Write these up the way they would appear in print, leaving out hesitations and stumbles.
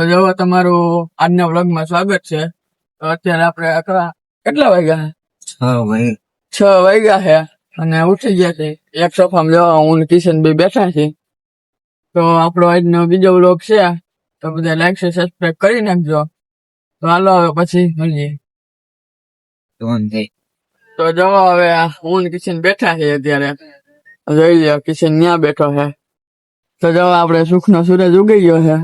જો તમારું આજના વ્લોગમાં સ્વાગત છે. તો અત્યારે આપણે કેટલા વાગ્યા છે? 6 વાગ્યા છે અને ઉઠી ગયા છે. એક સોફામાં જવા હું કિશન ભાઈ બેઠા છે. તો આપણો આજનો બીજો વ્લોગ છે. તો બધા લાઈક છે, સબસ્ક્રાઈબ કરી નાખજો. તો હાલો હવે પછી મળીએ. તો જો હવે હું કિશન બેઠા છે અત્યારે. જોઈ લ્યો કિશન ત્યાં બેઠો છે. તો જો આપણે સુખનો સૂરજ ઉગી ગયો છે.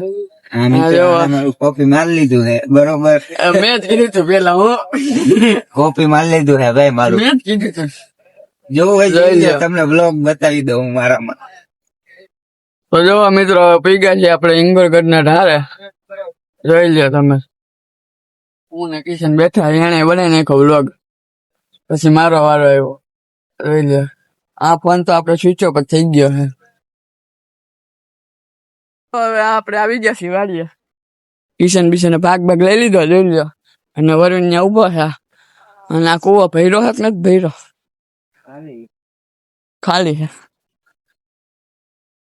કોપી મારી લીધું છે બરોબર. મેં જ કીધું તું પેલા હું કોપી મારી લીધું છે ભાઈ મારું. મેં જ કીધું તું. જોવું હોય તમને બ્લોગ બતાવી દઉં મારામાં. તો જો મિત્રો પી ગયા છે આપણે ઇંગોરગઢ ના ઢારે. જોઈ લ્યો તમે. હું ને કિશન બેઠા એને બનાવી નાખ્યો વ્લોગ. પછી મારો વારો આવ્યો. જોઈ લ્યો આ ફોન તો આપણે સ્વિચ ઓફ થઈ ગયો છે. હવે આપણે આવી ગયા છીએ વાડીએ. કિશન બિશન ભાગ લઈ લીધો. જોઈ લ્યો અને વરુણ ત્યાં ઉભો છે. અને આ કૂવો ભર્યો છે કે નથી ભર્યો? ખાલી છે.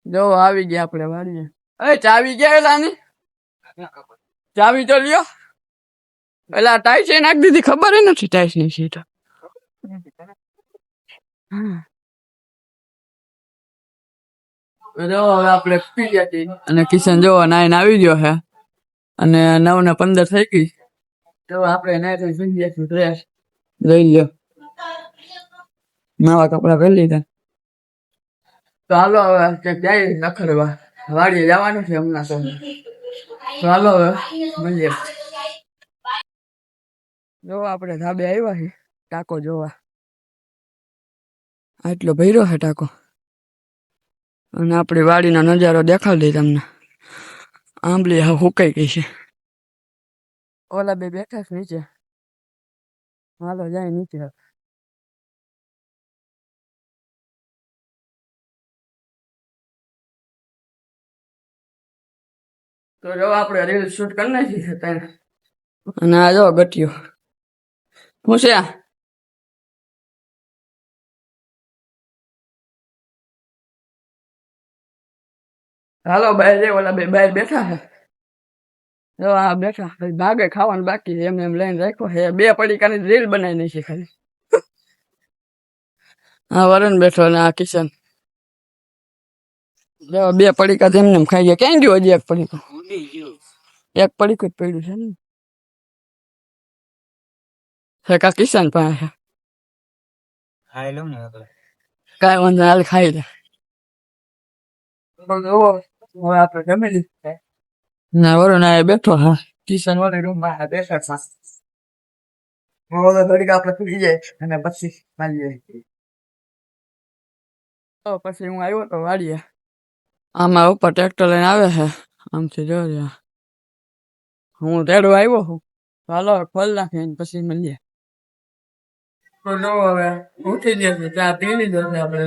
જો આવી ગયા આપણે વાડીએ. ચાવી ગયા એલાની ચાવી તો લ્યો. એલા ટાઈસ એ નાખી દીધી, ખબર નથી ટાઈસ ની સીટ. જો હવે આપણે પી ગયા છીએ અને કિશન જો નાઈને આવી ગયો છે અને 9:15 થઈ ગઈ. તો આપણે નાઈ સુઈ ગયા છીએ. ડ્રેસ લઈ લ્યો, નવા કપડા પહેરી લીધા. તો હાલો હવે જાય નખરવા. વાડીએ જવાનું છે હમણાં. તો હાલો હવે મળીએ. જો આપણે ધાબે આવ્યા છે ટાકો જોવા. આટલો ભર્યો છે ટાકો. અને આપણી વાડીનો નજારો દેખાડી દઈ તમને. આંબલી હા હુકાઈ ગઈ છે. ઓલા બે બેઠા છે નીચે. હાલો જાય નીચે. તો જો આપણે રીલ શૂટ કરી નાખી છે ત્યાં. અને આ જો ગટિયો હું છે. હાલો બહાર જાય. ઓલા બે બહાર બેઠા છે. જો આ બેઠા ભાગે ખાવાનું બાકી એમ લઈને રાખ્યો છે. 2 પડીકાની રીલ બનાવી નાખી ખાલી. હા વરુણ બેઠો ને આ કિશન. જો 2 પડીકા એમને ખાઈ ગયા. ક્યાં ગયું હજી એક પડીકું? એક પડીકું જ પડ્યું છે ને. કા કિશન પાસે ખાઈ લઉં ને કાંઈ વાંધો હાલ ખાઈ લે. હવે આપણે જમી લીધું ના વરુણ આ બેઠો. હા કિશન વાળી રૂમમાં બેઠા છે. થોડીક આપણે ફરી જાય અને પછી મળીએ. તો પછી હું આવ્યો તો વાડીએ. આમાં ઉપર ટ્રેક્ટર લઈને આવે છે. આમથી જોજો હું તેડવા આવ્યો છું. હાલો ખોલ નાખીને પછી મળીએ. તો જો હવે ઉઠી ગયા છે. ચા પી લીધો છે આપણે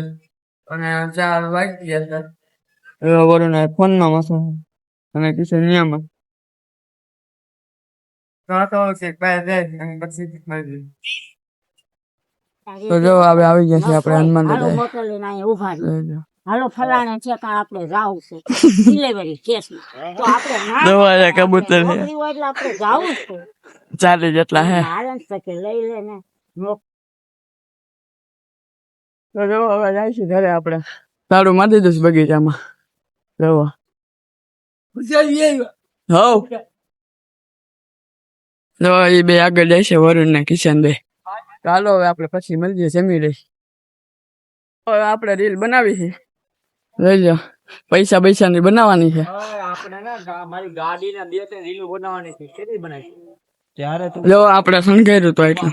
અને 4 વાગી ગયા છે. વરુણ ફોનમાં મસો અને કિશન નિયામાં. તો જો હવે આવી ગયા છે આપણે હનુમાન દાદા. હાલો ફલાણે છે કાં આપણે જાવું છે ડિલિવરી કેસમાં. તો આપણે કબૂતર છે એટલે આપણે જાવું છે. 4 જેટલા હે. હાલન શકે લઈ લે ને. તો જો હવે જાય છે ઘરે. આપણે તાળું મારી દીધું છે બગીચામાં. જોવો જો એ બે આગળ જાય છે વરુણ ને કિશન બે. ચાલો હવે આપણે પછી મળીએ. જમી લઈ. હવે આપણે રીલ બનાવી છે. લઈ લો પૈસા ની બનાવવાની છે. મારી ગાડી ના 2-3 રીલ બનાવવાની છે. કેટલી બનાવી ત્યારે જો આપણે સંઘેર્યું તો એટલે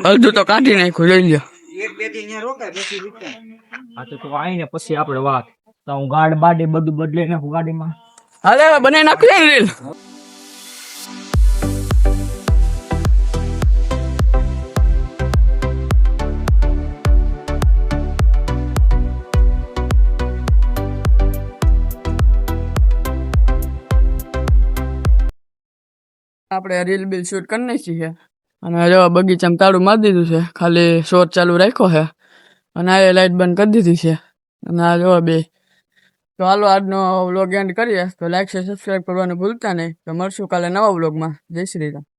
અડધું તો કાઢી નાખ્યું. લઈ લો 1-2 થી અહીંયા રોકાય પછી રીટર્ન. હા તો આવીને પછી આપણે વાત. તો હું ગાડ બાડી બધું બદલી નાખું ગાડીમાં. હાલે બનાવી નાખીએ ને રીલ. આપણે રીલ બિલ શૂટ કરી નાખી છે અને જો બગીચામાં તાળું મારી દીધું છે. ખાલી શોર ચાલુ રાખ્યો છે અને આ લાઈટ બંધ કરી દીધી છે. અને આ જો બે તો હાલો આજનો વ્લોગ એન્ડ કરીએ. તો લાઈક શેર સબસ્ક્રાઈબ કરવાનું ભૂલતા નહીં. તો મળશું કાલે નવા વ્લોગમાં. જય શ્રી રામ.